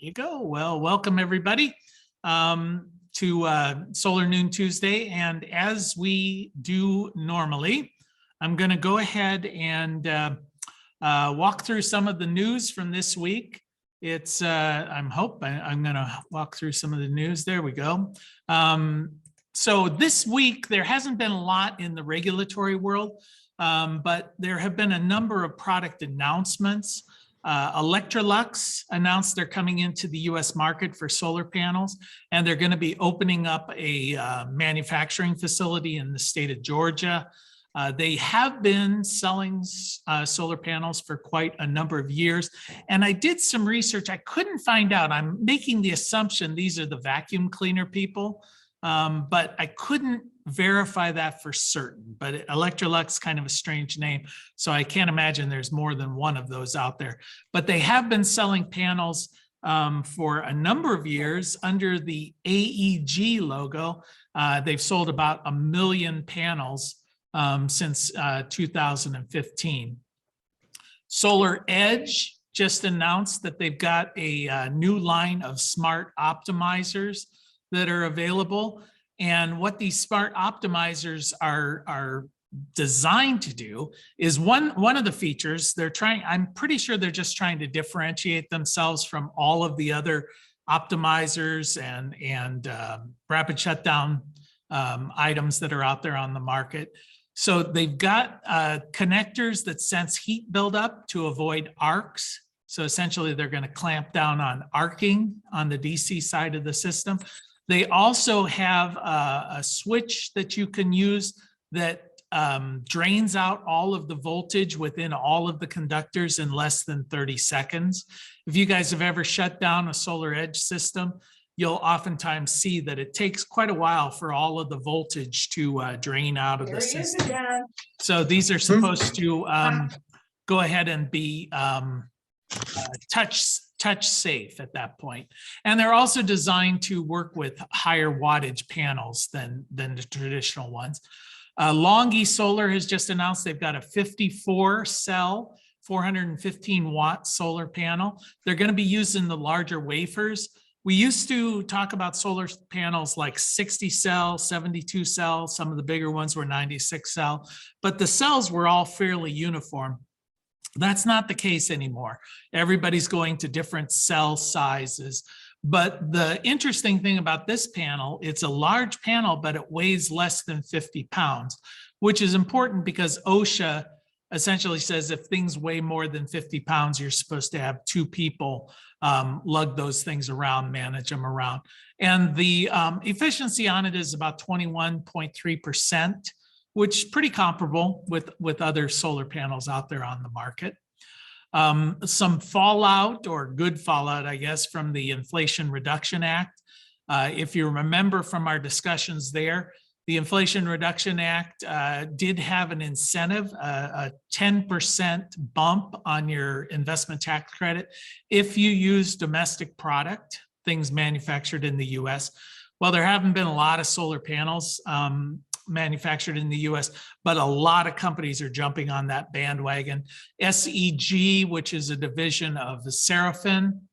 you go. Well, welcome everybody to Solar Noon Tuesday. And as we do normally, I'm going to go ahead and walk through some of the news from this week. It's, I'm going to walk through some of the news. There we go. So this week, there hasn't been a lot in the regulatory world, but there have been a number of product announcements. Electrolux announced they're coming into the US market for solar panels, and they're going to be opening up a manufacturing facility in the state of Georgia. They have been selling solar panels for quite a number of years. And I did some research. I couldn't find out. I'm making the assumption these are the vacuum cleaner people, but I couldn't verify that for certain. But Electrolux, kind of a strange name, so I can't imagine there's more than one of those out there. But they have been selling panels for a number of years under the AEG logo. They've sold about 1 million panels since 2015. SolarEdge just announced that they've got a new line of smart optimizers that are available. And what these smart optimizers are designed to do is one of the features they're trying, I'm pretty sure they're just trying to differentiate themselves from all of the other optimizers and rapid shutdown items that are out there on the market. So they've got connectors that sense heat buildup to avoid arcs. So essentially they're going to clamp down on arcing on the DC side of the system. They also have a switch that you can use that drains out all of the voltage within all of the conductors in less than 30 seconds. If you guys have ever shut down a SolarEdge system, you'll oftentimes see that it takes quite a while for all of the voltage to drain out of the system. So these are supposed to go ahead and be touch safe at that point. And they're also designed to work with higher wattage panels than the traditional ones. Longi Solar has just announced they've got a 54 cell, 415 watt solar panel. They're going to be using the larger wafers. We used to talk about solar panels like 60 cell, 72 cell, some of the bigger ones were 96 cell, but the cells were all fairly uniform. That's not the case anymore. Everybody's going to different cell sizes. But the interesting thing about this panel, it's a large panel, but it weighs less than 50 pounds, which is important because OSHA essentially says if things weigh more than 50 pounds, you're supposed to have 2 people lug those things around, manage them around. And the efficiency on it is about 21.3%. which is pretty comparable with other solar panels out there on the market. Some fallout, or good fallout, I guess, from the Inflation Reduction Act. If you remember from our discussions there, the Inflation Reduction Act did have an incentive, a 10% bump on your investment tax credit if you use domestic product, things manufactured in the US. Well, there haven't been a lot of solar panels manufactured in the US, but a lot of companies are jumping on that bandwagon. SEG, which is a division of the Seraphim,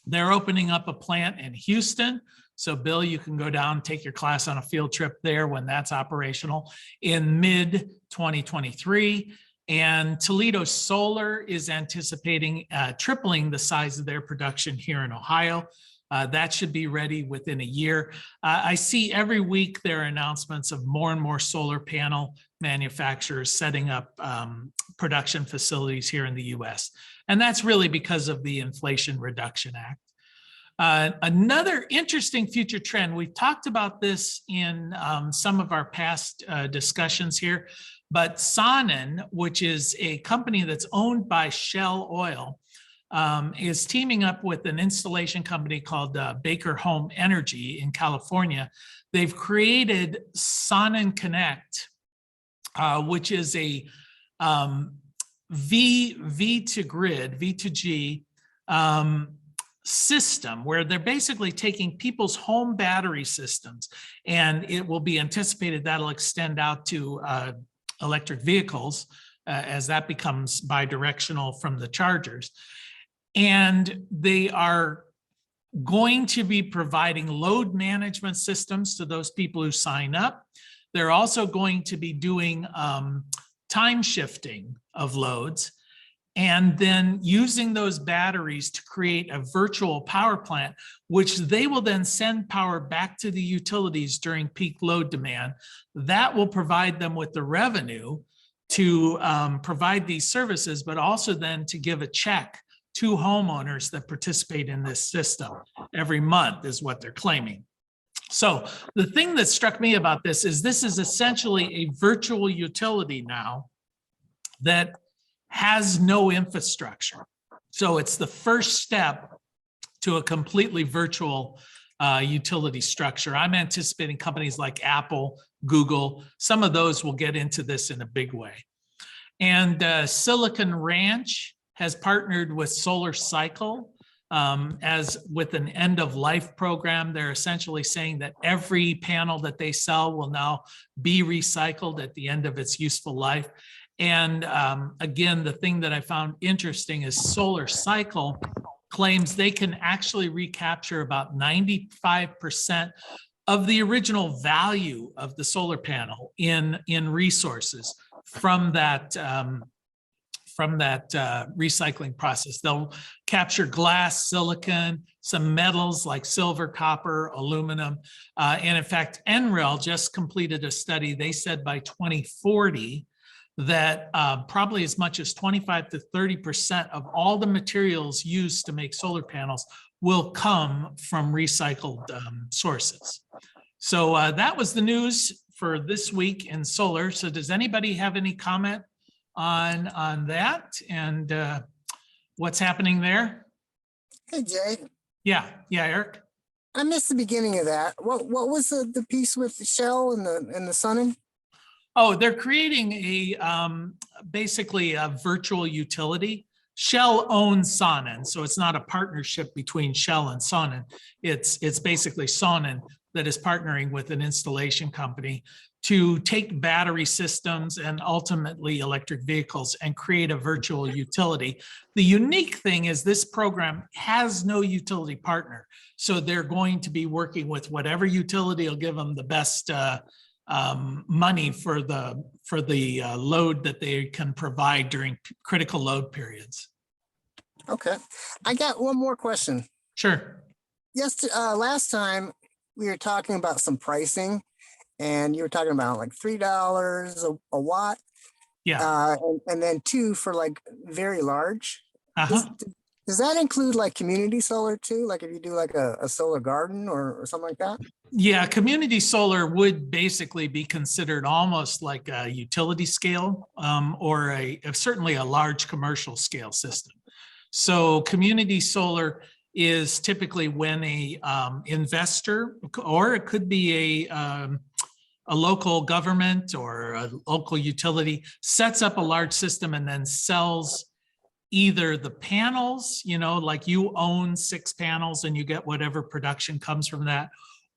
they're opening up a plant in Houston. So Bill, you can go down and take your class on a field trip there when that's operational in mid-2023. And Toledo Solar is anticipating tripling the size of their production here in Ohio. That should be ready within a year. I see every week there are announcements of more and more solar panel manufacturers setting up production facilities here in the US. And that's really because of the Inflation Reduction Act. Another interesting future trend, we've talked about this in some of our past discussions here, but Sonnen, which is a company that's owned by Shell Oil, is teaming up with an installation company called Baker Home Energy in California. They've created Sonnen Connect, which is a V to grid, V to G system where they're basically taking people's home battery systems, and it will be anticipated that'll extend out to electric vehicles as that becomes bidirectional from the chargers. And they are going to be providing load management systems to those people who sign up. They're also going to be doing time shifting of loads, and then using those batteries to create a virtual power plant, which they will then send power back to the utilities during peak load demand. That will provide them with the revenue to provide these services, but also then to give a check to homeowners that participate in this system every month, is what they're claiming. So the thing that struck me about this is essentially a virtual utility now that has no infrastructure. So it's the first step to a completely virtual utility structure. I'm anticipating companies like Apple, Google, some of those will get into this in a big way. And Silicon Ranch has partnered with SolarCycle as with an end of life program. They're essentially saying that every panel that they sell will now be recycled at the end of its useful life. And again, the thing that I found interesting is SolarCycle claims they can actually recapture about 95% of the original value of the solar panel in resources from that recycling process. They'll capture glass, silicon, some metals like silver, copper, aluminum. And in fact, NREL just completed a study. They said by 2040, that probably as much as 25 to 30% of all the materials used to make solar panels will come from recycled sources. So that was the news for this week in solar. So does anybody have any comment on that and what's happening there? Hey, Jay. Yeah, Eric. I missed the beginning of that. What was the piece with the Shell and the Sunning? Oh, they're creating a basically a virtual utility. Shell owns Sonnen, so it's not a partnership between Shell and Sonnen. It's basically Sonnen that is partnering with an installation company to take battery systems and ultimately electric vehicles and create a virtual utility. The unique thing is this program has no utility partner. So they're going to be working with whatever utility will give them the best money for the load that they can provide during critical load periods. Okay, I got one more question. Sure. Yes, last time we were talking about some pricing, and you were talking about like $3 a watt. Yeah. And then 2 for like very large. Uh-huh. Does that include like community solar too? Like if you do like a solar garden or something like that? Yeah, community solar would basically be considered almost like a utility scale or certainly a large commercial scale system. So community solar is typically when a investor, or it could be a local government or a local utility, sets up a large system and then sells either the panels, like you own 6 panels and you get whatever production comes from that,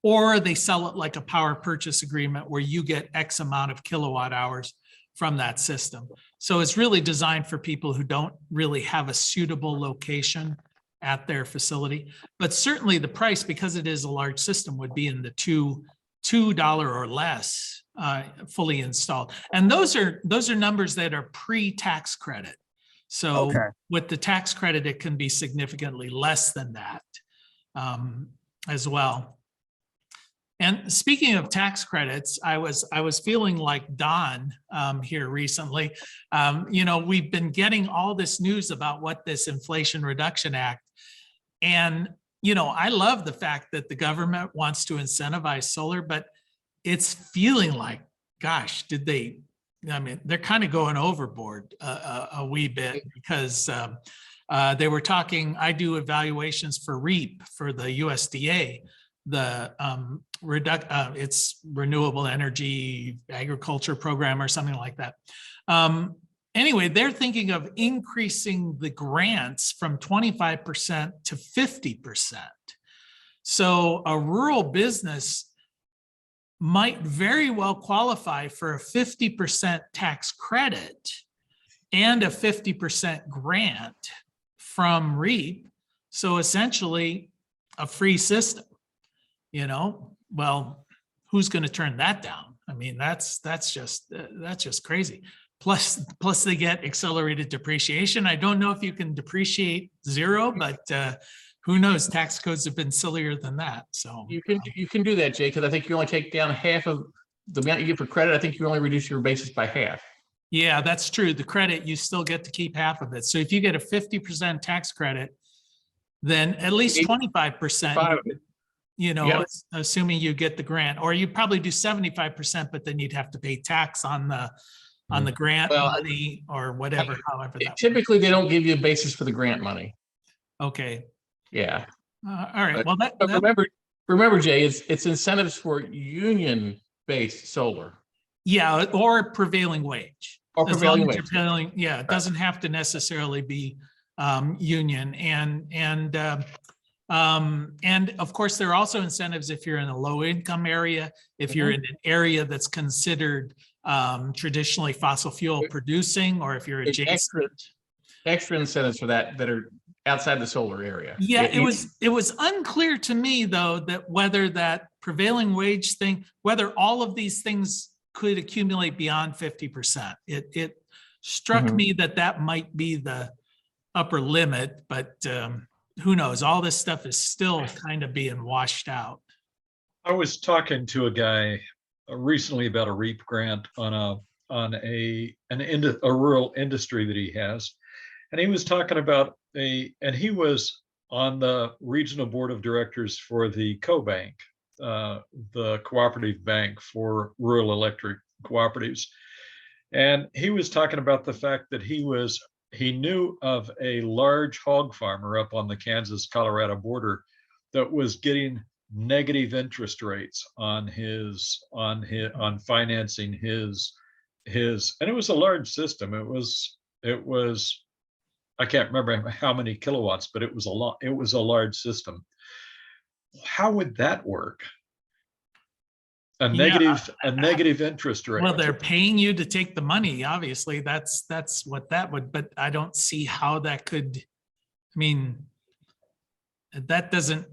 or they sell it like a power purchase agreement where you get X amount of kilowatt hours from that system. So it's really designed for people who don't really have a suitable location at their facility. But certainly the price, because it is a large system, would be in the $2 or less fully installed. And those are numbers that are pre-tax credit. So okay, with the tax credit, it can be significantly less than that as well. And speaking of tax credits, I was feeling like Don here recently. We've been getting all this news about what this Inflation Reduction Act, and I love the fact that the government wants to incentivize solar, but it's feeling like, gosh, they're kind of going overboard a wee bit, because they were talking, I do evaluations for REAP for the USDA, it's Renewable Energy Agriculture Program or something like that. Anyway, they're thinking of increasing the grants from 25% to 50%. So a rural business might very well qualify for a 50% tax credit and a 50% grant from REAP. So essentially, a free system, well, who's going to turn that down? I mean, that's just crazy. Plus they get accelerated depreciation. I don't know if you can depreciate zero, but who knows? Tax codes have been sillier than that. So You can do that, Jay, because I think you only take down half of the amount you get for credit. I think you only reduce your basis by half. yeah, that's true. The credit, you still get to keep half of it. So if you get a 50% tax credit, then at least 25%, Five of it. Yep. assuming you get the grant, or you probably do 75%, but then you'd have to pay tax on the grant money or whatever, however that. Typically, they don't give you a basis for the grant money. Okay. Yeah. All right. But, remember, Jay, it's incentives for union-based solar. Yeah, or prevailing wage. Or As prevailing long as wage. you're prevailing, yeah, it doesn't have to necessarily be union. And of course, there are also incentives if you're in a low income area, if you're in an area that's considered traditionally fossil fuel producing, or if you're adjacent. Extra incentives for that are outside the solar area. Yeah, it was unclear to me though, that whether that prevailing wage thing, whether all of these things could accumulate beyond 50%. It struck me that might be the upper limit, but who knows? All this stuff is still kind of being washed out. I was talking to a guy recently about a REAP grant on a rural industry that he has, and he was talking about and he was on the regional board of directors for the CoBank, the cooperative bank for rural electric cooperatives, and he was talking about the fact that he knew of a large hog farmer up on the Kansas-Colorado border that was getting negative interest rates on financing his, and it was a large system. It was I can't remember how many kilowatts, but it was a large system. How would that work? A negative interest rate. Well, they're paying you to take the money. Obviously, that's what that would. But I don't see how that could. I mean, that doesn't.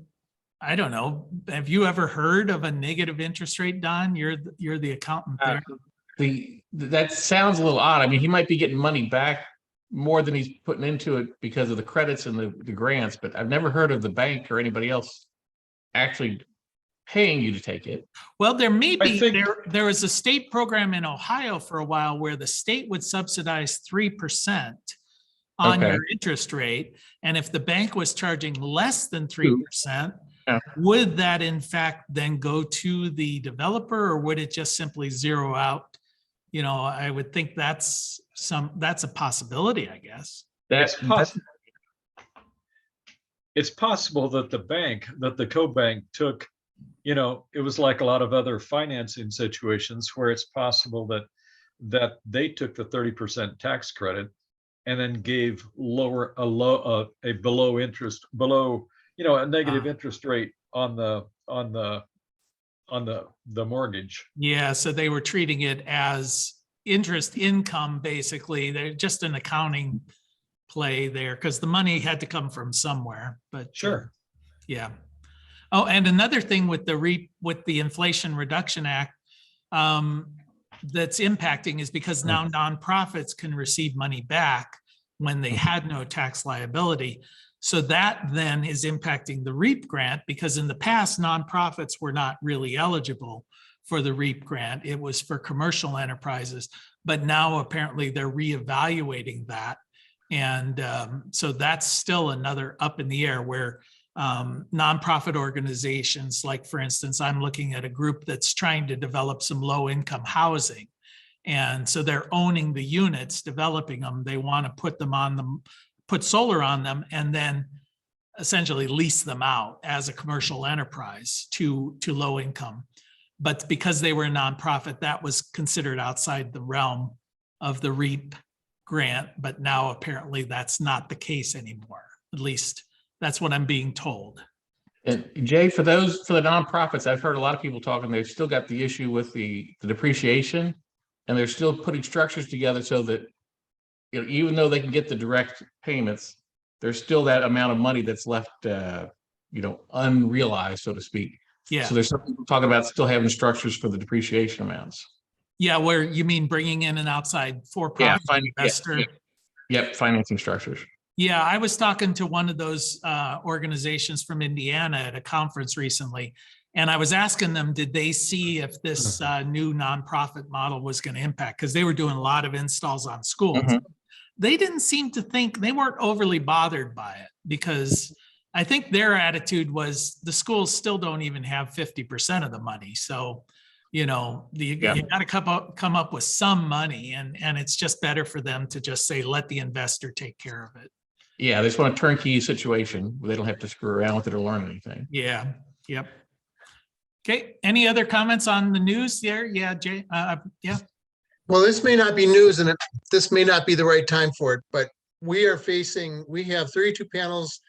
I don't know. Have you ever heard of a negative interest rate, Don? You're the accountant there. That sounds a little odd. I mean, he might be getting money back more than he's putting into it because of the credits and the grants. But I've never heard of the bank or anybody else actually paying you to take it. Well, there may be. There was a state program in Ohio for a while where the state would subsidize 3% on your interest rate, and if the bank was charging less than 3%, would that in fact then go to the developer, or would it just simply zero out? I would think that's a possibility, I guess. It's possible that the CoBank took, it was like a lot of other financing situations where it's possible that they took the 30% tax credit and then gave a negative interest rate on the mortgage. Yeah, so they were treating it as interest income, basically. They're just an accounting play there because the money had to come from somewhere. But sure. Yeah. Oh, and another thing with the Inflation Reduction Act that's impacting is because now nonprofits can receive money back when they had no tax liability. So that then is impacting the REAP grant, because in the past, nonprofits were not really eligible for the REAP grant. It was for commercial enterprises, but now apparently they're reevaluating that. And so that's still another up in the air where nonprofit organizations, like for instance, I'm looking at a group that's trying to develop some low income housing. And so they're owning the units, developing them. They want to put solar on them, and then essentially lease them out as a commercial enterprise to low income. But because they were a nonprofit, that was considered outside the realm of the REAP grant. But now apparently that's not the case anymore. At least that's what I'm being told. And Jay, for the nonprofits, I've heard a lot of people talking, they've still got the issue with the depreciation, and they're still putting structures together so that, even though they can get the direct payments, there's still that amount of money that's left unrealized, so to speak. Yeah. So there's some people talking about still having structures for the depreciation amounts. Yeah, where you mean bringing in an outside for-profit investor? Yep, financing structures. Yeah, I was talking to one of those organizations from Indiana at a conference recently, and I was asking them, did they see if this new nonprofit model was going to impact? Because they were doing a lot of installs on schools. Mhm. They didn't seem to think, they weren't overly bothered by it, because I think their attitude was the schools still don't even have 50% of the money. So, you got to come up with some money, and it's just better for them to just say, let the investor take care of it. Yeah, they just want a turnkey situation where they don't have to screw around with it or learn anything. Yeah. Yep. Okay. Any other comments on the news there? Yeah, Jay. Yeah. Well, this may not be news and this may not be the right time for it, but we have 32 panels,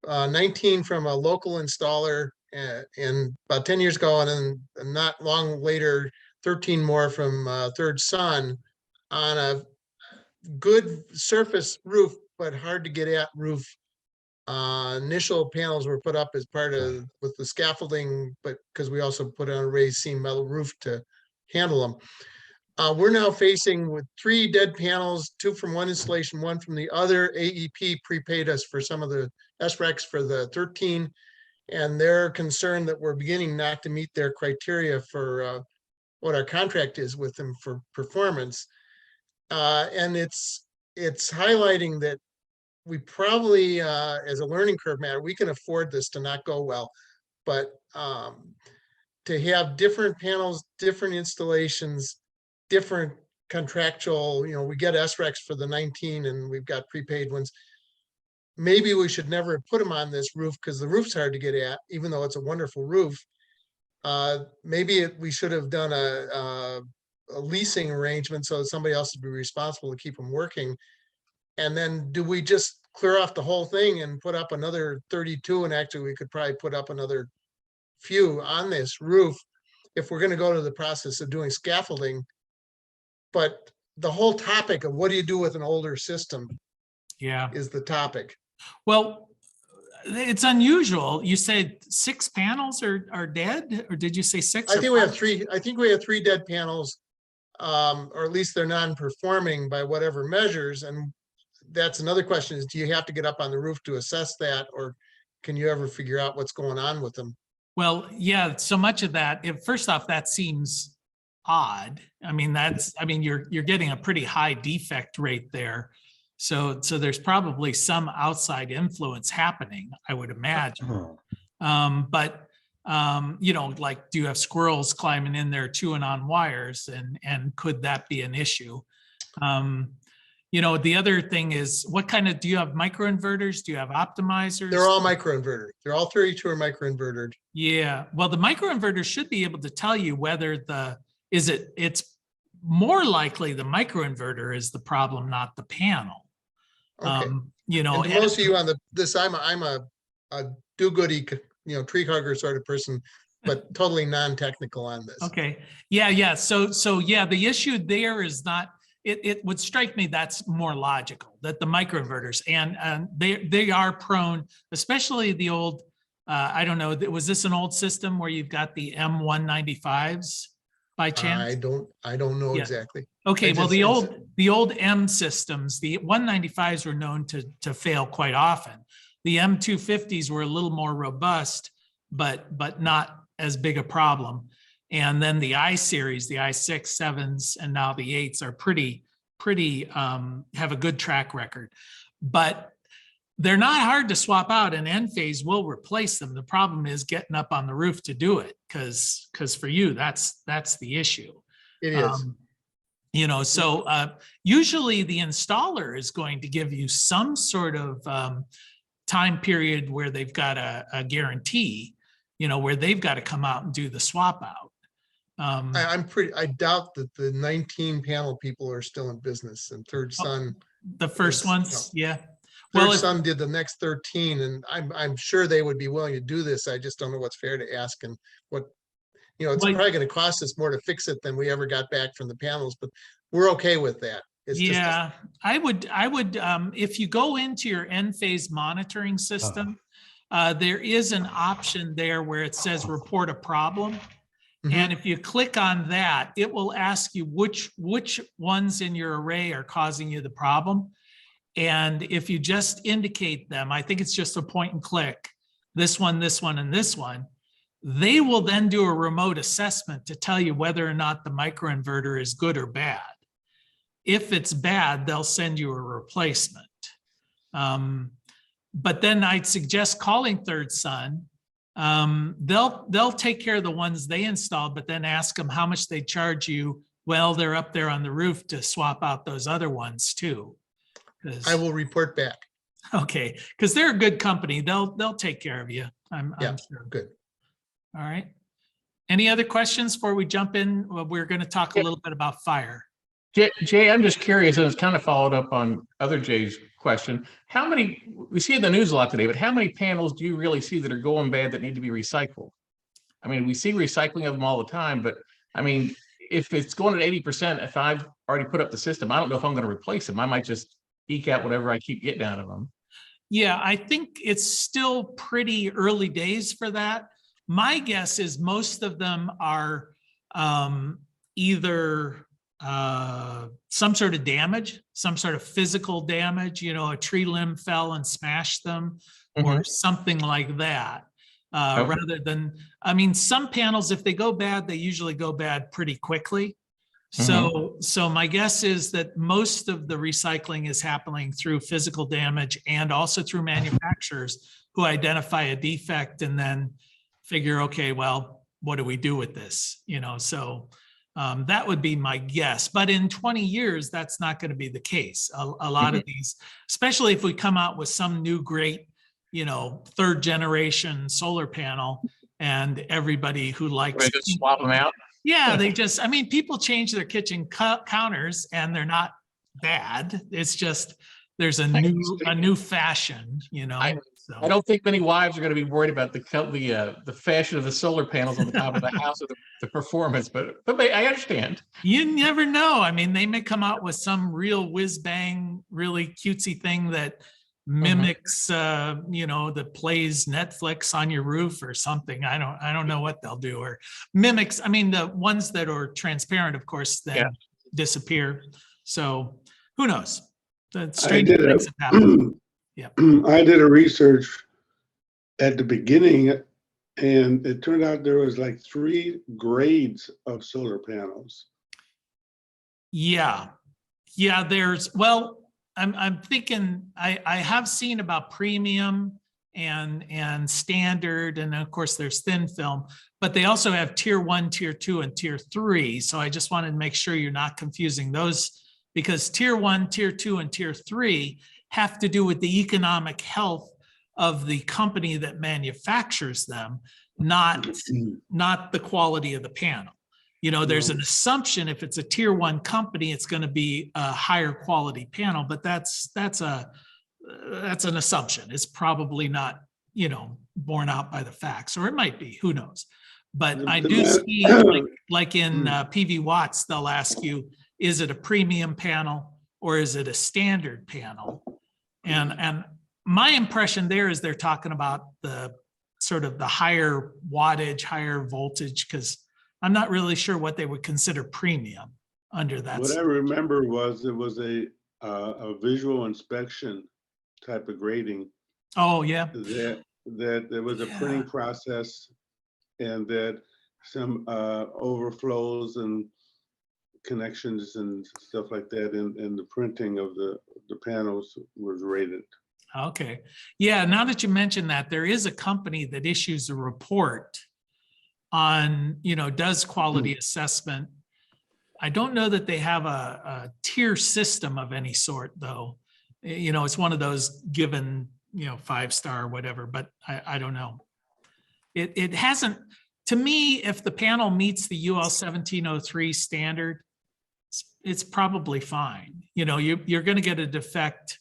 19 from a local installer and about 10 years ago, and then not long later, 13 more from Third Sun on a good surface roof, but hard to get at roof. Initial panels were put up as part of with the scaffolding, but because we also put on a raised seam metal roof to handle them. We're now facing with 3 dead panels, 2 from one installation, 1 from the other. AEP prepaid us for some of the SRECs for the 13, and they're concerned that we're beginning not to meet their criteria for what our contract is with them for performance. And it's highlighting that we probably, as a learning curve matter, we can afford this to not go well, but to have different panels, different installations, different contractual, we get SRECs for the 19 and we've got prepaid ones. Maybe we should never have put them on this roof because the roof's hard to get at, even though it's a wonderful roof. Maybe we should have done a leasing arrangement so that somebody else would be responsible to keep them working. And then do we just clear off the whole thing and put up another 32? And actually we could probably put up another few on this roof if we're going to go to the process of doing scaffolding. But the whole topic of what do you do with an older system is the topic. Well, it's unusual. You said 6 panels are dead, or did you say 6? I think we have 3. I think we have 3 dead panels, or at least they're non-performing by whatever measures. And that's another question: is do you have to get up on the roof to assess that, or can you ever figure out what's going on with them? Well, yeah. So much of that. First off, that seems odd. I mean, you're getting a pretty high defect rate there. So there's probably some outside influence happening, I would imagine. But like, do you have squirrels climbing in there chewing on wires, and could that be an issue? The other thing is, what kind of, do you have microinverters? Do you have optimizers? They're all microinverted. They're all 32 are microinverted. Yeah. Well, the microinverter should be able to tell you whether it's more likely the microinverter is the problem, not the panel. Okay. And to most of you on this, I'm a do-goody, tree hugger sort of person, but totally non-technical on this. Okay. Yeah. So yeah, the issue there is not, it would strike me that's more logical, that the microinverters and they are prone, especially the old, I don't know, was this an old system where you've got the M195s by chance? I don't know exactly. Okay, well, the old M systems, the 195s were known to fail quite often. The M250s were a little more robust, but not as big a problem. And then the I series, the i6, 7s, and now the 8s are pretty have a good track record. But they're not hard to swap out, and Enphase will replace them. The problem is getting up on the roof to do it, because for you, that's the issue. It is. So usually the installer is going to give you some sort of time period where they've got a guarantee, where they've got to come out and do the swap out. I doubt that the 19 panel people are still in business, and Third Sun. The first ones, yeah. Third Sun did the next 13, and I'm sure they would be willing to do this. I just don't know what's fair to ask, and what, it's probably going to cost us more to fix it than we ever got back from the panels, but we're okay with that. I would, if you go into your Enphase monitoring system, there is an option there where it says report a problem. Mhm. And if you click on that, it will ask you which ones in your array are causing you the problem. And if you just indicate them, I think it's just a point and click, this one, and this one, they will then do a remote assessment to tell you whether or not the microinverter is good or bad. If it's bad, they'll send you a replacement. But then I'd suggest calling Third Sun. They'll take care of the ones they installed, but then ask them how much they charge you. Well, they're up there on the roof to swap out those other ones too. I will report back. Okay, because they're a good company. They'll take care of you. I'm sure. Good. All right. Any other questions before we jump in? Well, we're going to talk a little bit about fire. Jay, I'm just curious, and it's kind of followed up on other Jay's question. How many, we see in the news a lot today, but how many panels do you really see that are going bad that need to be recycled? I mean, we see recycling of them all the time, but I mean, if it's going at 80%, if I've already put up the system, I don't know if I'm going to replace them. I might just eke out whatever I keep getting out of them. Yeah, I think it's still pretty early days for that. My guess is most of them are either some sort of damage, some sort of physical damage, you know, a tree limb fell and smashed them or something like that. Okay. Rather than, I mean, some panels, if they go bad, they usually go bad pretty quickly. So my guess is that most of the recycling is happening through physical damage and also through manufacturers who identify a defect and then figure, okay, well, what do we do with this? You know, so that would be my guess. But in 20 years, that's not going to be the case. A lot of these, especially if we come out with some new great, you know, third generation solar panel and everybody who likes They just swap them out. yeah, they just, I mean, people change their kitchen counters and they're not bad. It's just, there's a new fashion, you know. I don't think many wives are going to be worried about the fashion of the solar panels on the top of the house or the performance, but I understand. You never know. I mean, they may come out with some real whiz bang, really cutesy thing that mimics, you know, that plays Netflix on your roof or something. I don't know what they'll do, or mimics. I mean, the ones that are transparent, of course, then disappear. So who knows? The strange things have happened. Yeah. I did a research at the beginning, and it turned out there was like 3 grades of solar panels. Yeah. There's, well, I'm thinking I have seen about premium and standard, and of course there's thin film, but they also have tier 1, tier 2, and tier 3. So I just wanted to make sure you're not confusing those, because tier 1, tier 2, and tier 3 have to do with the economic health of the company that manufactures them, not the quality of the panel. You know, there's an assumption if it's a tier 1 company, it's going to be a higher quality panel, but that's an assumption. It's probably not, you know, borne out by the facts, or it might be, who knows. But I do see, like in PV Watts, they'll ask you, is it a premium panel or is it a standard panel? And my impression there is they're talking about the sort of the higher wattage, higher voltage, because I'm not really sure what they would consider premium under that. What I remember was it was a visual inspection type of grading. Oh yeah. That there was a printing process, and that some overflows and connections and stuff like that in the printing of the panels was rated. Okay. Yeah. Now that you mentioned that, there is a company that issues a report on, you know, does quality assessment. I don't know that they have a tier system of any sort, though. You know, it's one of those given, you know, 5-star or whatever, but I don't know. It hasn't, to me, if the panel meets the UL 1703 standard, it's probably fine. You know, you're going to get a defect,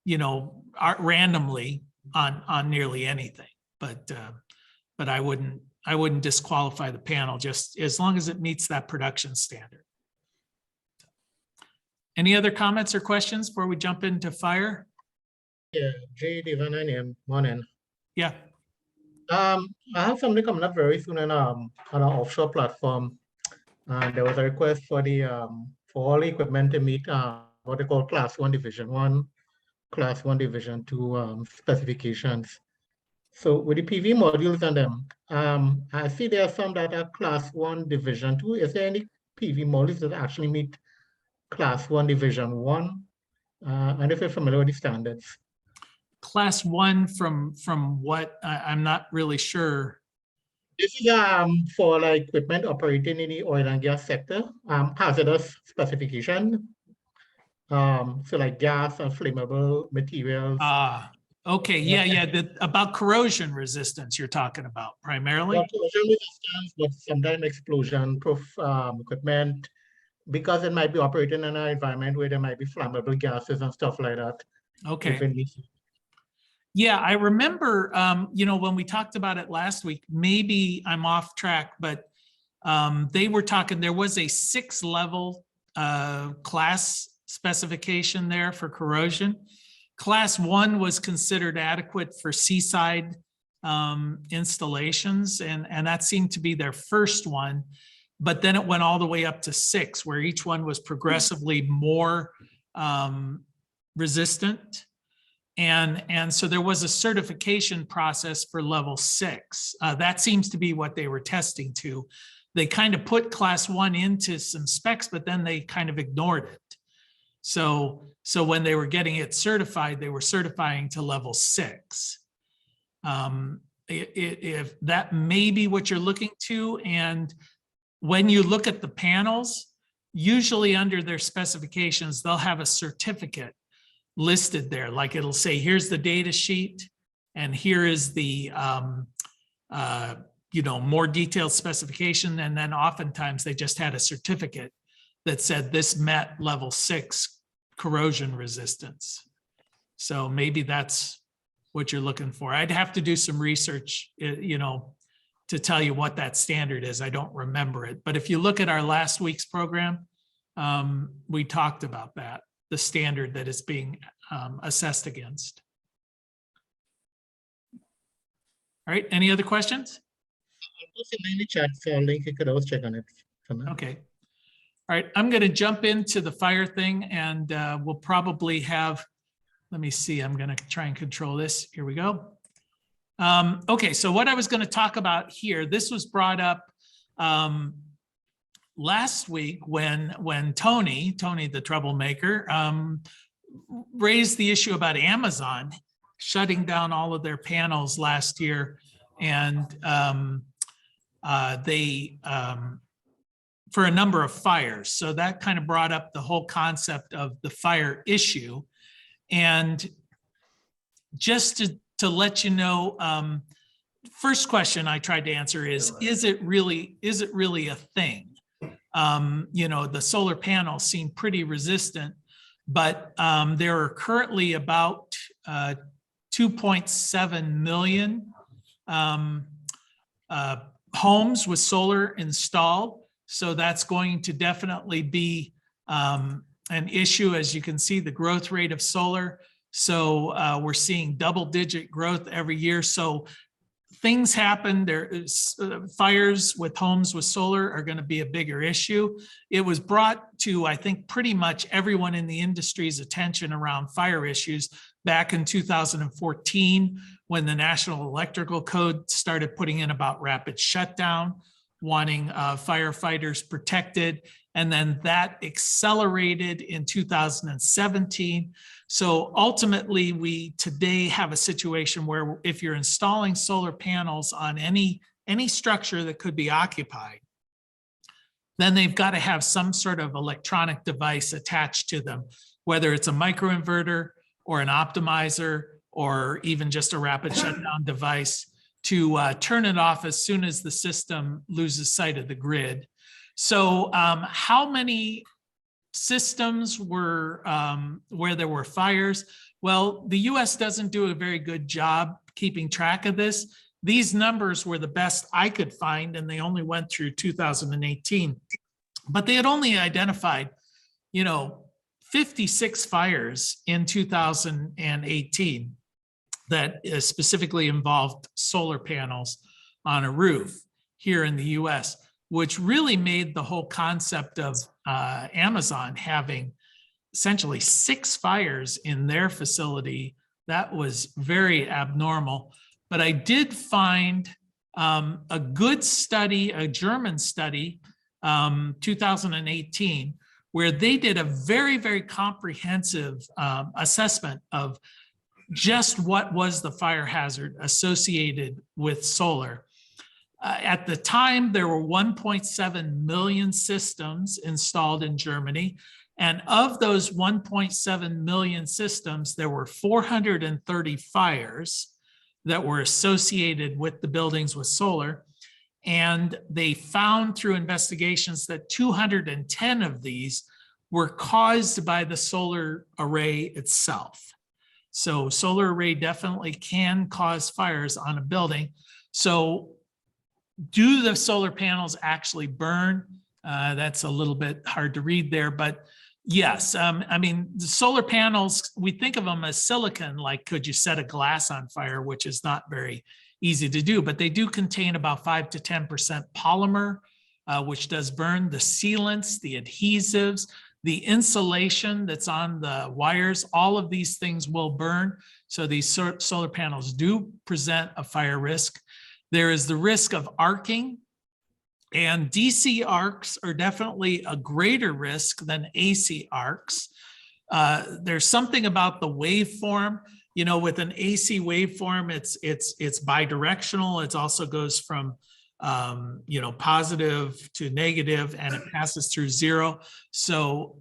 you know, randomly on nearly anything, but I wouldn't disqualify the panel just as long as it meets that production standard. Any other comments or questions before we jump into fire? Yeah, JD morning. Yeah. I have something coming up very soon on our offshore platform. There was a request for for all equipment to meet what they call Class 1 Division 1, Class 1 Division 2 specifications. So with the PV modules and them, I see there are some that are Class 1 Division 2. Is there any PV modules that actually meet Class 1 Division 1? And if you're familiar with the standards. Class 1 from what? I'm not really sure. This is for like equipment operating in the oil and gas sector, hazardous specification. So like gas and flammable materials. Okay, yeah. About corrosion resistance you're talking about primarily. Not corrosion resistance, but sometimes explosion proof equipment, because it might be operating in an environment where there might be flammable gases and stuff like that. Okay. Yeah, I remember, when we talked about it last week, maybe I'm off track, but they were talking, there was a 6-level class specification there for corrosion. Class 1 was considered adequate for seaside installations, and that seemed to be their first one. But then it went all the way up to 6, where each one was progressively more resistant. And so there was a certification process for level 6. That seems to be what they were testing to. They kind of put Class 1 into some specs, but then they kind of ignored it. So when they were getting it certified, they were certifying to level 6. If that may be what you're looking to, and when you look at the panels, usually under their specifications, they'll have a certificate listed there. Like it'll say, here's the data sheet, and here is the more detailed specification. And then oftentimes they just had a certificate that said this met level 6 corrosion resistance. So maybe that's what you're looking for. I'd have to do some research, to tell you what that standard is. I don't remember it. But if you look at our last week's program, we talked about that, the standard that is being assessed against. All right, any other questions? In the chat, so link, you could always check on it. Okay. All right, I'm going to jump into the fire thing, and we'll probably have, let me see, I'm going to try and control this. Here we go. Okay, so what I was going to talk about here, this was brought up last week when Tony the troublemaker, raised the issue about Amazon shutting down all of their panels last year, and they for a number of fires. So that kind of brought up the whole concept of the fire issue. And just to let you know, first question I tried to answer is it really a thing? The solar panels seem pretty resistant, but there are currently about 2.7 million homes with solar installed. So that's going to definitely be an issue. As you can see, the growth rate of solar. So we're seeing double-digit growth every year. So things happen. There is fires with homes with solar are going to be a bigger issue. It was brought to, I think, pretty much everyone in the industry's attention around fire issues back in 2014, when the National Electrical Code started putting in about rapid shutdown, wanting firefighters protected. And then that accelerated in 2017. So ultimately, we today have a situation where if you're installing solar panels on any structure that could be occupied, then they've got to have some sort of electronic device attached to them, whether it's a microinverter or an optimizer or even just a rapid shutdown device, to turn it off as soon as the system loses sight of the grid. So how many systems were where there were fires? Well, the US doesn't do a very good job keeping track of this. These numbers were the best I could find, and they only went through 2018. But they had only identified, 56 fires in 2018. that specifically involved solar panels on a roof here in the US, which really made the whole concept of Amazon having essentially 6 fires in their facility. That was very abnormal. But I did find a good study, a German study, 2018, where they did a very, very comprehensive assessment of just what was the fire hazard associated with solar. At the time, there were 1.7 million systems installed in Germany. And of those 1.7 million systems, there were 430 fires that were associated with the buildings with solar. And they found through investigations that 210 of these were caused by the solar array itself. So solar array definitely can cause fires on a building. So do the solar panels actually burn? That's a little bit hard to read there, but yes, I mean, the solar panels, we think of them as silicon, like could you set a glass on fire, which is not very easy to do, but they do contain about 5 to 10% polymer, which does burn. The sealants, the adhesives, the insulation that's on the wires, all of these things will burn. So these solar panels do present a fire risk. There is the risk of arcing, and DC arcs are definitely a greater risk than AC arcs. There's something about the waveform. You know, with an AC waveform, it's bidirectional. It also goes from positive to negative, and it passes through 0. So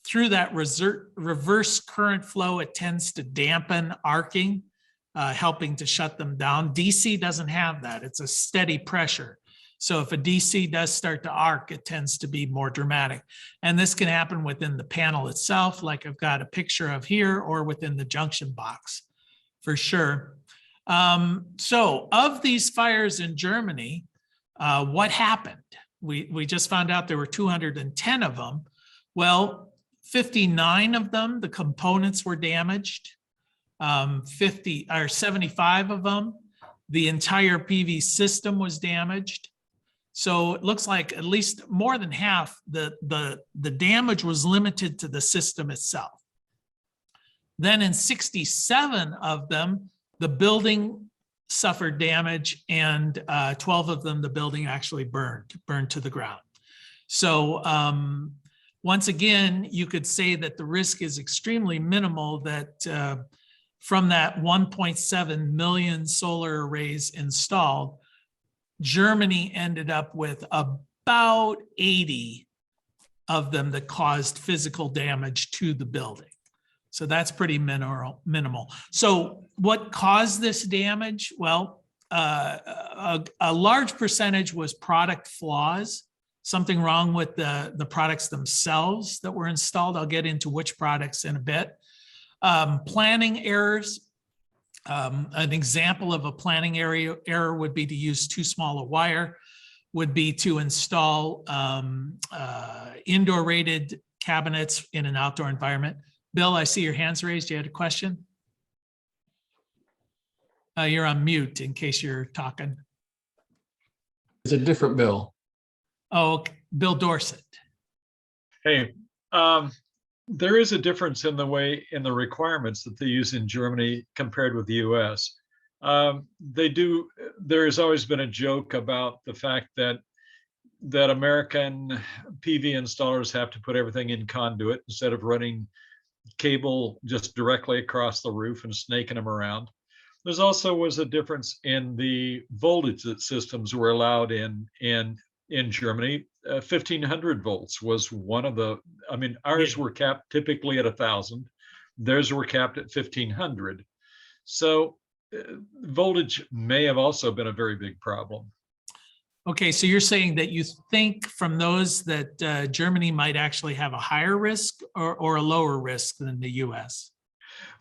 through that reverse current flow, it tends to dampen arcing, helping to shut them down. DC doesn't have that. It's a steady pressure. So if a DC does start to arc, it tends to be more dramatic. And this can happen within the panel itself, like I've got a picture of here, or within the junction box, for sure. So of these fires in Germany, what happened? We just found out there were 210 of them. Well, 59 of them, the components were damaged. 75 of them, the entire PV system was damaged. So it looks like at least more than half the damage was limited to the system itself. Then in 67 of them, the building suffered damage, and 12 of them, the building actually burned to the ground. So once again, you could say that the risk is extremely minimal, that from that 1.7 million solar arrays installed, Germany ended up with about 80 of them that caused physical damage to the building. So that's pretty minimal. So what caused this damage? Well, a large percentage was product flaws, something wrong with the products themselves that were installed. I'll get into which products in a bit. Planning errors. An example of a planning error would be to use too small a wire, would be to install indoor rated cabinets in an outdoor environment. Bill, I see your hands raised. You had a question? You're on mute in case you're talking. It's a different bill. Oh, okay. Bill Dorset. Hey, there is a difference in the requirements that they use in Germany compared with the US. There has always been a joke about the fact that American PV installers have to put everything in conduit instead of running cable just directly across the roof and snaking them around. There's also was a difference in the voltage that systems were allowed in Germany. 1500 volts was one of the, I mean, ours were capped typically at 1000. Theirs were capped at 1500. So voltage may have also been a very big problem. Okay, so you're saying that you think from those that Germany might actually have a higher risk or a lower risk than the US?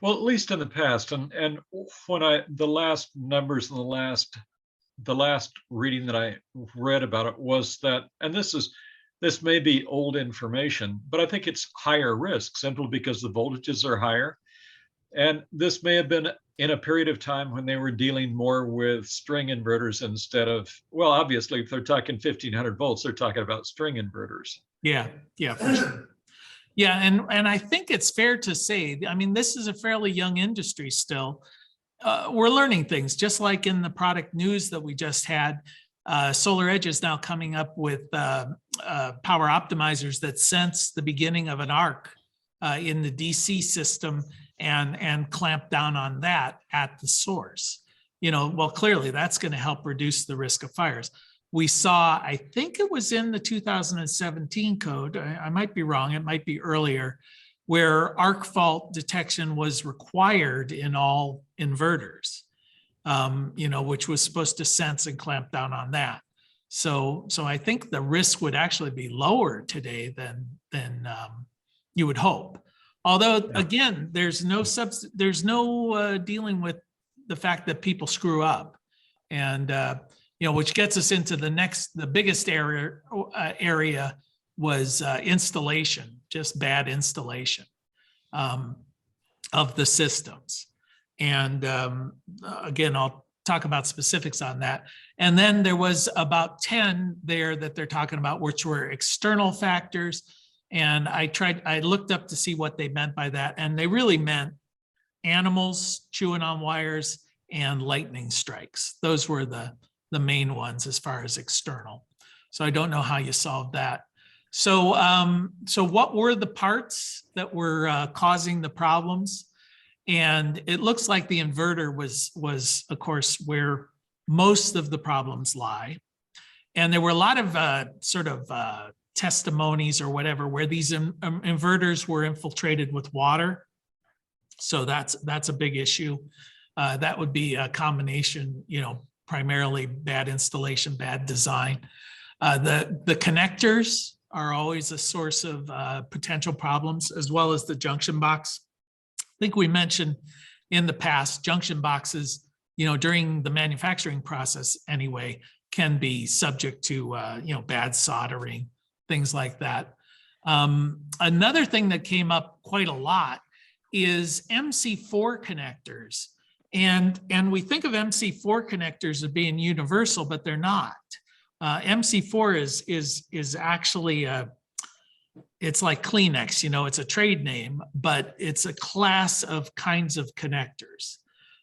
Well, at least in the past, and when the last numbers in the last reading that I read about it was that, and this may be old information, but I think it's higher risk simply because the voltages are higher. And this may have been in a period of time when they were dealing more with string inverters instead of, well, obviously, if they're talking 1500 volts, they're talking about string inverters. Yeah, yeah, for sure. Yeah, and I think it's fair to say, I mean, this is a fairly young industry still. We're learning things, just like in the product news that we just had. SolarEdge is now coming up with power optimizers that sense the beginning of an arc in the DC system and clamp down on that at the source. You know, well, clearly that's going to help reduce the risk of fires. We saw, I think it was in the 2017 code, I might be wrong, it might be earlier, where arc fault detection was required in all inverters, you know, which was supposed to sense and clamp down on that. So I think the risk would actually be lower today than you would hope. Although, again, there's no dealing with the fact that people screw up, and you know, which gets us into the biggest area was installation, just bad installation of the systems. And again, I'll talk about specifics on that. And then there was about 10 there that they're talking about, which were external factors. And I looked up to see what they meant by that. And they really meant animals chewing on wires and lightning strikes. Those were the main ones as far as external. So I don't know how you solve that. So, so what were the parts that were causing the problems? And it looks like the inverter was of course where most of the problems lie. And there were a lot of sort of testimonies or whatever where these inverters were infiltrated with water. So that's a big issue. That would be a combination, you know, primarily bad installation, bad design. The connectors are always a source of potential problems, as well as the junction box. I think we mentioned in the past, junction boxes, you know, during the manufacturing process anyway, can be subject to, you know, bad soldering, things like that. Another thing that came up quite a lot is MC4 connectors. And we think of MC4 connectors as being universal, but they're not. MC4 is actually it's like Kleenex, you know, it's a trade name, but it's a class of kinds of connectors.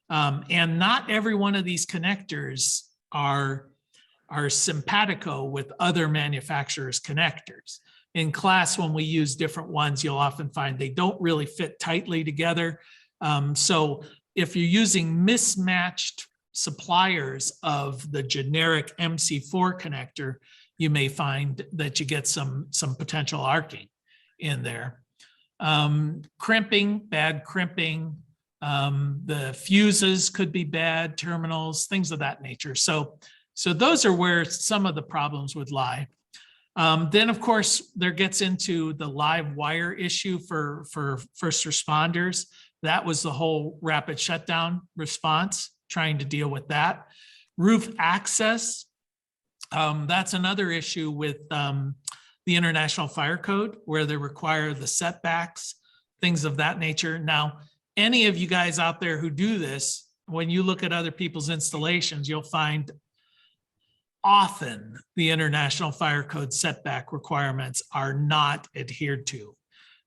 And not every one of these connectors are simpatico with other manufacturers' connectors. In class, when we use different ones, you'll often find they don't really fit tightly together. So if you're using mismatched suppliers of the generic MC4 connector, you may find that you get some potential arcing in there. Crimping, bad crimping. The fuses could be bad, terminals, things of that nature. So those are where some of the problems would lie. Then, of course, there gets into the live wire issue for first responders. That was the whole rapid shutdown response, trying to deal with that. Roof access, that's another issue with the International Fire Code, where they require the setbacks, things of that nature. Now, any of you guys out there who do this, when you look at other people's installations, you'll find often the International Fire Code setback requirements are not adhered to.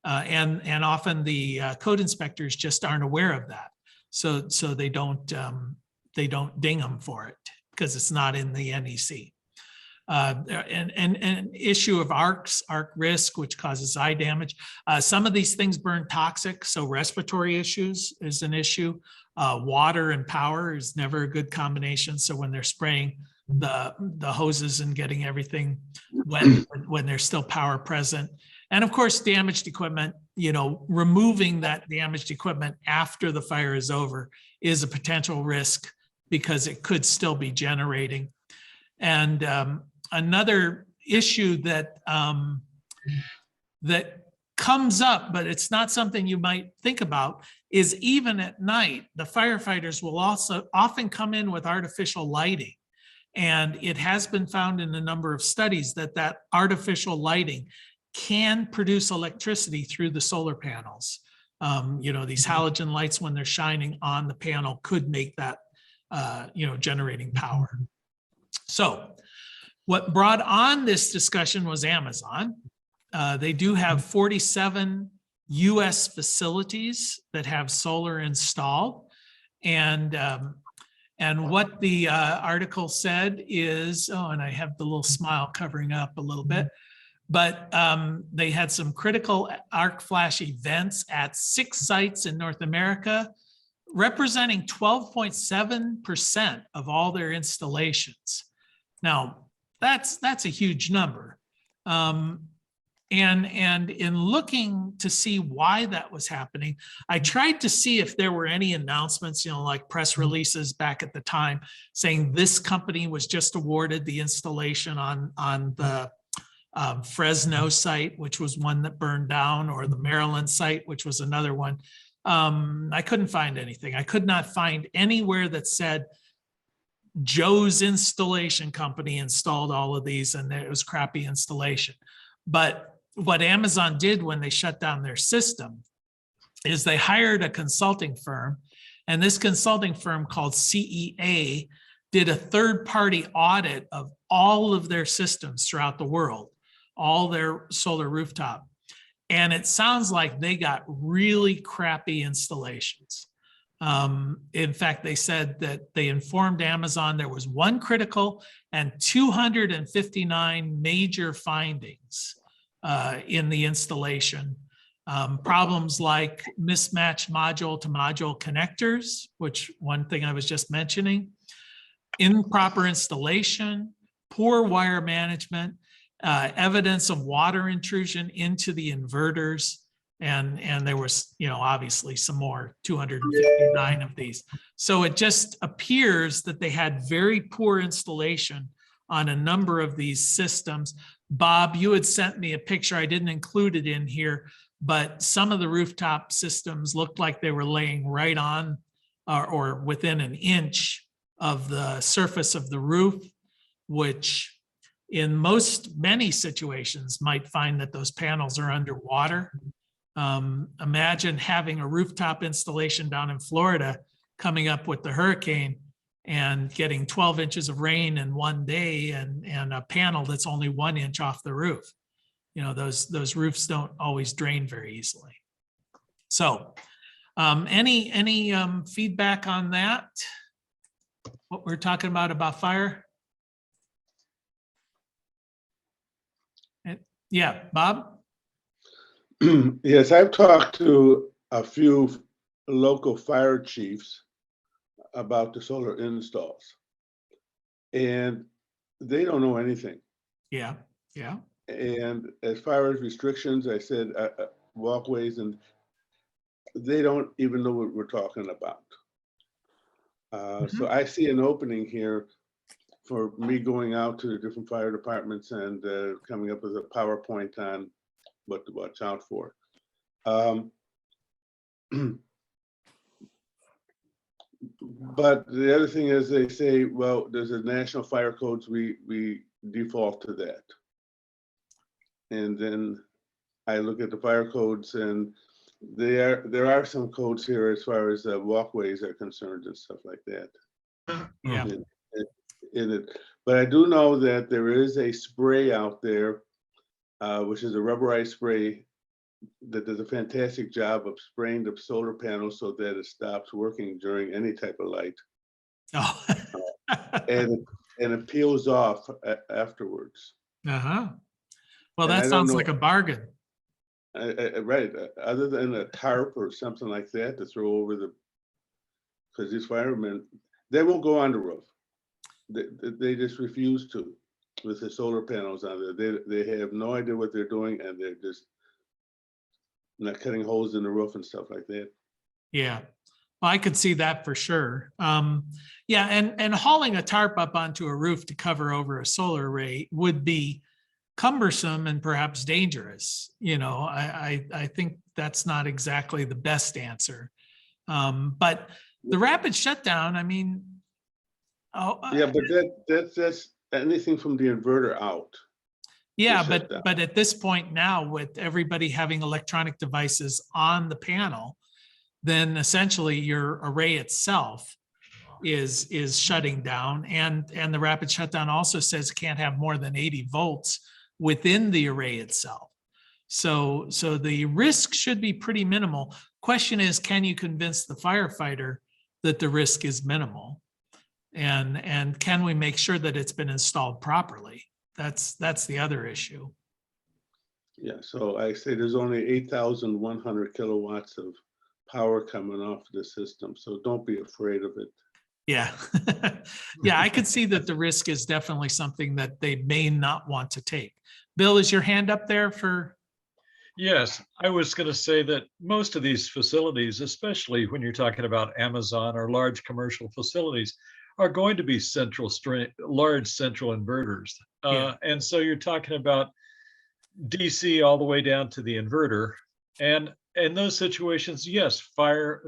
And often the code inspectors just aren't aware of that. So they don't ding them for it because it's not in the NEC. And an issue of arc risk, which causes eye damage. Some of these things burn toxic, so respiratory issues is an issue. Water and power is never a good combination. So when they're spraying the hoses and getting everything wet when there's still power present. And of course, damaged equipment, you know, removing that damaged equipment after the fire is over is a potential risk because it could still be generating. And another issue that that comes up, but it's not something you might think about, is even at night, the firefighters will also often come in with artificial lighting. And it has been found in a number of studies that artificial lighting can produce electricity through the solar panels. These halogen lights, when they're shining on the panel, could make that, generating power. So what brought on this discussion was Amazon. They do have 47 US facilities that have solar installed. And what the article said is, and I have the little smile covering up a little bit, but they had some critical arc flash events at 6 sites in North America, representing 12.7% of all their installations. Now, that's a huge number. And in looking to see why that was happening, I tried to see if there were any announcements, like press releases back at the time saying this company was just awarded the installation on the Fresno site, which was one that burned down, or the Maryland site, which was another one. I couldn't find anything. I could not find anywhere that said Joe's installation company installed all of these and it was crappy installation. But what Amazon did when they shut down their system is they hired a consulting firm, and this consulting firm called CEA did a third-party audit of all of their systems throughout the world, all their solar rooftop. And it sounds like they got really crappy installations. In fact, they said that they informed Amazon there was 1 critical and 259 major findings in the installation. Problems like mismatched module to module connectors, which one thing I was just mentioning, improper installation, poor wire management, evidence of water intrusion into the inverters. And there was, obviously some more, 259 of these. So it just appears that they had very poor installation on a number of these systems. Bob, you had sent me a picture. I didn't include it in here, but some of the rooftop systems looked like they were laying right on or within an inch of the surface of the roof, which in many situations might find that those panels are underwater. Imagine having a rooftop installation down in Florida coming up with the hurricane and getting 12 inches of rain in one day and a panel that's only 1 inch off the roof. Those roofs don't always drain very easily. So any feedback on that? What we're talking about fire? Yeah, Bob? Yes, I've talked to a few local fire chiefs about the solar installs, and they don't know anything. Yeah. And as far as restrictions, I said walkways, and they don't even know what we're talking about. So I see an opening here for me going out to the different fire departments and coming up with a PowerPoint on what to watch out for. But the other thing is they say, well, there's a national fire codes, we default to that. And then I look at the fire codes, and there are some codes here as far as walkways are concerned and stuff like that. Yeah. In it. But I do know that there is a spray out there, which is a rubberized spray that does a fantastic job of spraying the solar panel so that it stops working during any type of light. Oh. and it peels off afterwards. Uh-huh. Well, And I that don't sounds know- like a bargain. Right. Other than a tarp or something like that to throw over because these firemen, they won't go on the roof. They just refuse to with the solar panels on there. They have no idea what they're doing, and they're just not cutting holes in the roof and stuff like that. Yeah. Well, I could see that for sure. Yeah, and hauling a tarp up onto a roof to cover over a solar array would be cumbersome and perhaps dangerous. I think that's not exactly the best answer. But the rapid shutdown, I mean, Yeah, but that's anything from the inverter out. Yeah, shut down. but at this point now, with everybody having electronic devices on the panel, then essentially your array itself is shutting down, and the rapid shutdown also says it can't have more than 80 volts within the array itself. So the risk should be pretty minimal. Question is, can you convince the firefighter that the risk is minimal? And can we make sure that it's been installed properly? That's the other issue. Yeah, so I say there's only 8,100 kilowatts of power coming off the system, so don't be afraid of it. Yeah. Yeah, I could see that the risk is definitely something that they may not want to take. Bill, is your hand up there for? Yes, I was going to say that most of these facilities, especially when you're talking about Amazon or large commercial facilities, are going to be large central inverters. Yeah. And so you're talking about DC all the way down to the inverter. And in those situations, yes, fire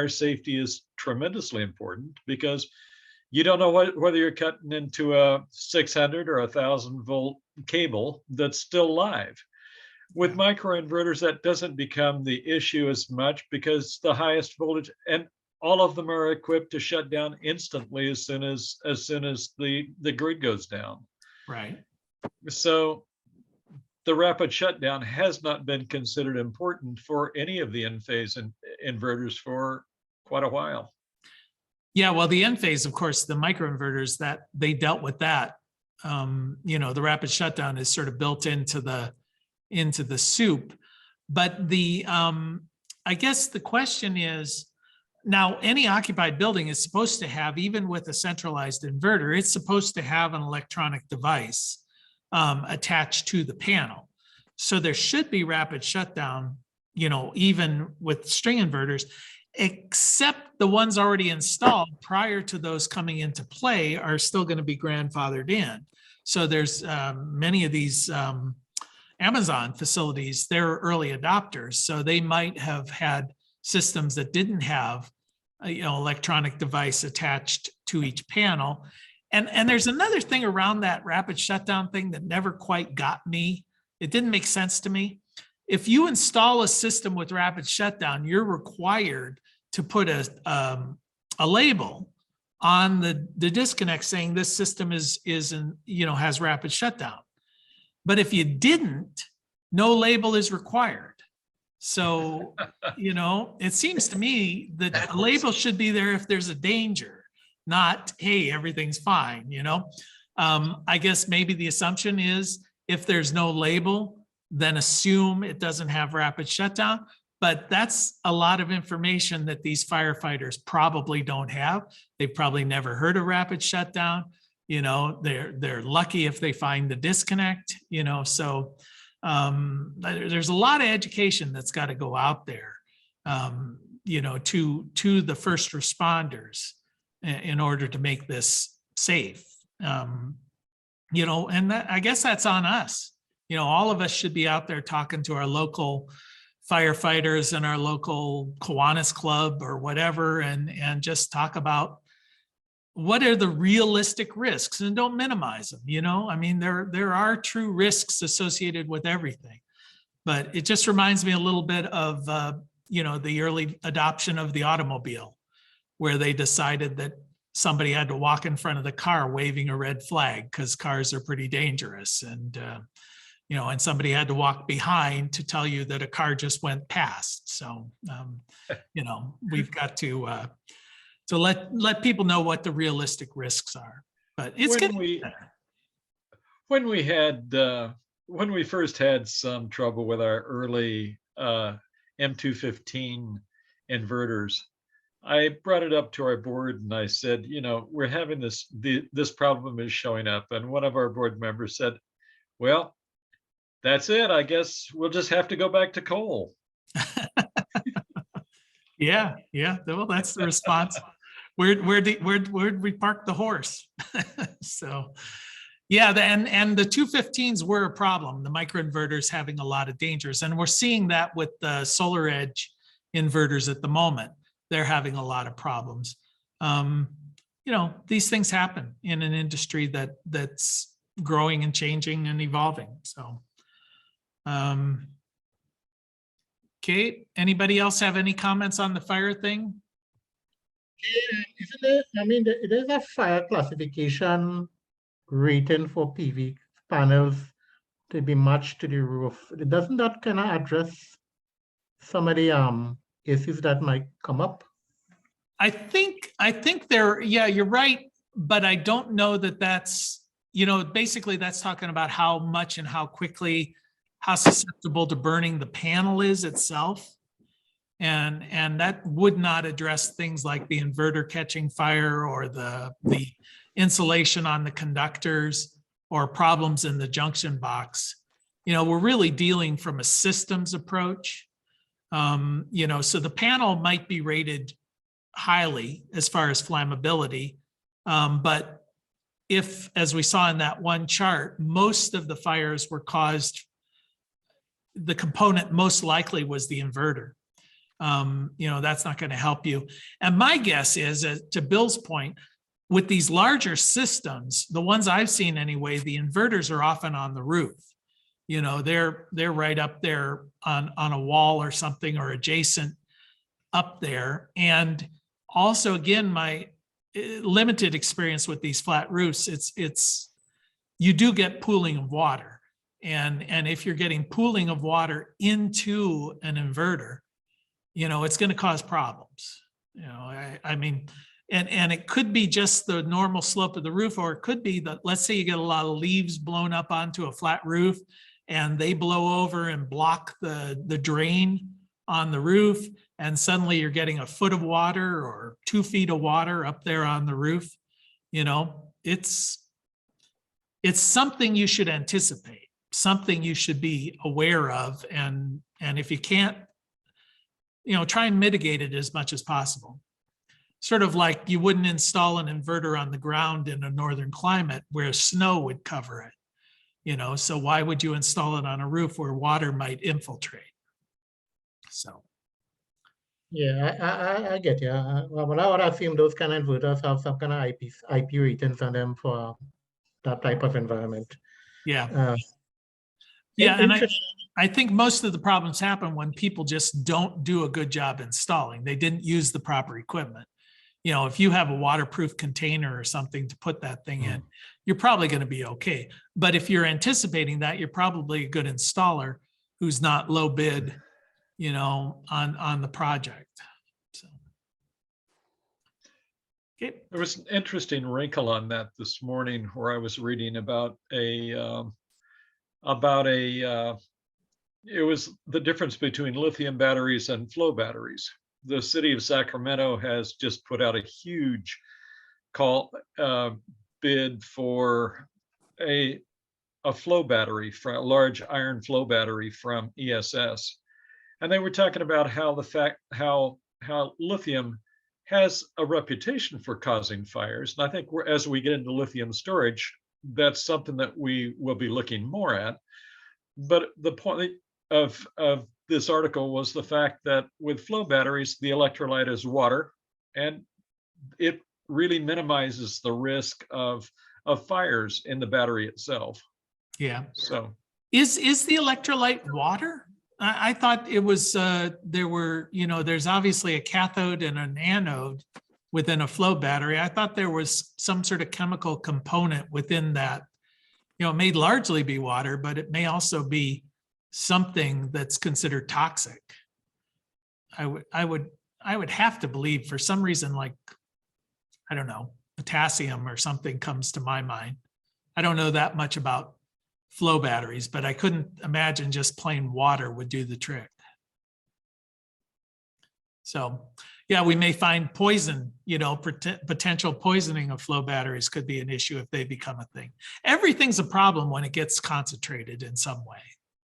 safety is tremendously important, because you don't know whether you're cutting into a 600 or 1,000 volt cable that's still live. With microinverters, that doesn't become the issue as much, because the highest voltage, and all of them are equipped to shut down instantly as soon as the grid goes down. Right. So the rapid shutdown has not been considered important for any of the Enphase inverters for quite a while. Yeah, well, the Enphase, of course, the microinverters, that they dealt with that. The rapid shutdown is sort of built into the soup. But I guess the question is, now any occupied building is supposed to have, even with a centralized inverter, it's supposed to have an electronic device attached to the panel. So there should be rapid shutdown, even with string inverters, except the ones already installed prior to those coming into play are still going to be grandfathered in. So there's many of these Amazon facilities, they're early adopters. So they might have had systems that didn't have electronic device attached to each panel. And there's another thing around that rapid shutdown thing that never quite got me. It didn't make sense to me. If you install a system with rapid shutdown, you're required to put a label on the disconnect saying this system has rapid shutdown. But if you didn't, no label is required. So, it seems to me that a label should be there if there's a danger, not, hey, everything's fine, I guess maybe the assumption is if there's no label, then assume it doesn't have rapid shutdown. But that's a lot of information that these firefighters probably don't have. They've probably never heard of rapid shutdown. They're lucky if they find the disconnect, so there's a lot of education that's got to go out there, to the first responders in order to make this safe. And that, I guess that's on us. All of us should be out there talking to our local firefighters and our local Kiwanis Club or whatever, and just talk about what are the realistic risks, and don't minimize them. There are true risks associated with everything, but it just reminds me a little bit of, the early adoption of the automobile, where they decided that somebody had to walk in front of the car waving a red flag because cars are pretty dangerous. And, and somebody had to walk behind to tell you that a car just went past. So, we've got to let people know what the realistic risks are. But it's getting better. When we first had some trouble with our early M215 inverters, I brought it up to our board and I said, we're having this problem is showing up. And one of our board members said, well, that's it. I guess we'll just have to go back to coal. Yeah. Well, that's the response. Where'd we park the horse? So, yeah, and the 215s were a problem. The microinverters having a lot of dangers, and we're seeing that with the SolarEdge inverters at the moment. They're having a lot of problems. These things happen in an industry that's growing and changing and evolving. So, okay, anybody else have any comments on the fire thing? Isn't there, I mean, there's a fire classification rating for PV panels to be matched to the roof. Doesn't that kind of address some of the issues that might come up? I think there, yeah, you're right, but I don't know that that's, basically that's talking about how much and how quickly, how susceptible to burning the panel is itself. And that would not address things like the inverter catching fire or the insulation on the conductors or problems in the junction box. We're really dealing from a systems approach. So the panel might be rated highly as far as flammability. But if, as we saw in that one chart, most of the fires were caused, the component most likely was the inverter. That's not going to help you. And my guess is, to Bill's point, with these larger systems, the ones I've seen anyway, the inverters are often on the roof. They're right up there on a wall or something, or adjacent up there. And also, again, my limited experience with these flat roofs, you do get pooling of water. And if you're getting pooling of water into an inverter, it's going to cause problems. I mean, and it could be just the normal slope of the roof, or it could be that, let's say you get a lot of leaves blown up onto a flat roof and they blow over and block the drain on the roof. And suddenly you're getting a foot of water or 2 feet of water up there on the roof. It's something you should anticipate, something you should be aware of. And if you can't, try and mitigate it as much as possible. Sort of like you wouldn't install an inverter on the ground in a northern climate where snow would cover it. So why would you install it on a roof where water might infiltrate? So. Yeah, I get you. But I would assume those kind of inverters have some kind of IP ratings on them for that type of environment. Yeah. Yeah, and I think most of the problems happen when people just don't do a good job installing. They didn't use the proper equipment. If you have a waterproof container or something to put that thing in, you're probably going to be okay. But if you're anticipating that, you're probably a good installer who's not low bid, on the project. So. Okay. There was an interesting wrinkle on that this morning where I was reading about it was the difference between lithium batteries and flow batteries. The city of Sacramento has just put out a huge bid for a flow battery, for a large iron flow battery from ESS. And they were talking about how lithium has a reputation for causing fires. And I think as we get into lithium storage, that's something that we will be looking more at. But the point of this article was the fact that with flow batteries, the electrolyte is water, and it really minimizes the risk of fires in the battery itself. Yeah. So is the electrolyte water? I thought it was, there's obviously a cathode and an anode within a flow battery. I thought there was some sort of chemical component within that. It may largely be water, but it may also be something that's considered toxic. I would have to believe, for some reason, like, I don't know, potassium or something comes to my mind. I don't know that much about flow batteries, but I couldn't imagine just plain water would do the trick. So yeah, we may find poison, potential poisoning of flow batteries could be an issue if they become a thing. Everything's a problem when it gets concentrated in some way.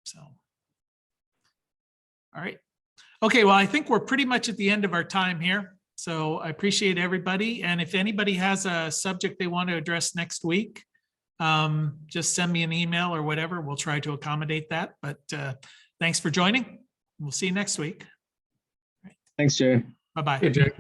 So, all right. Okay, well, I think we're pretty much at the end of our time here. So I appreciate everybody. And if anybody has a subject they want to address next week, just send me an email or whatever. We'll try to accommodate that. But thanks for joining. We'll see you next week. Thanks, Jay. Bye-bye. Hey, Jay.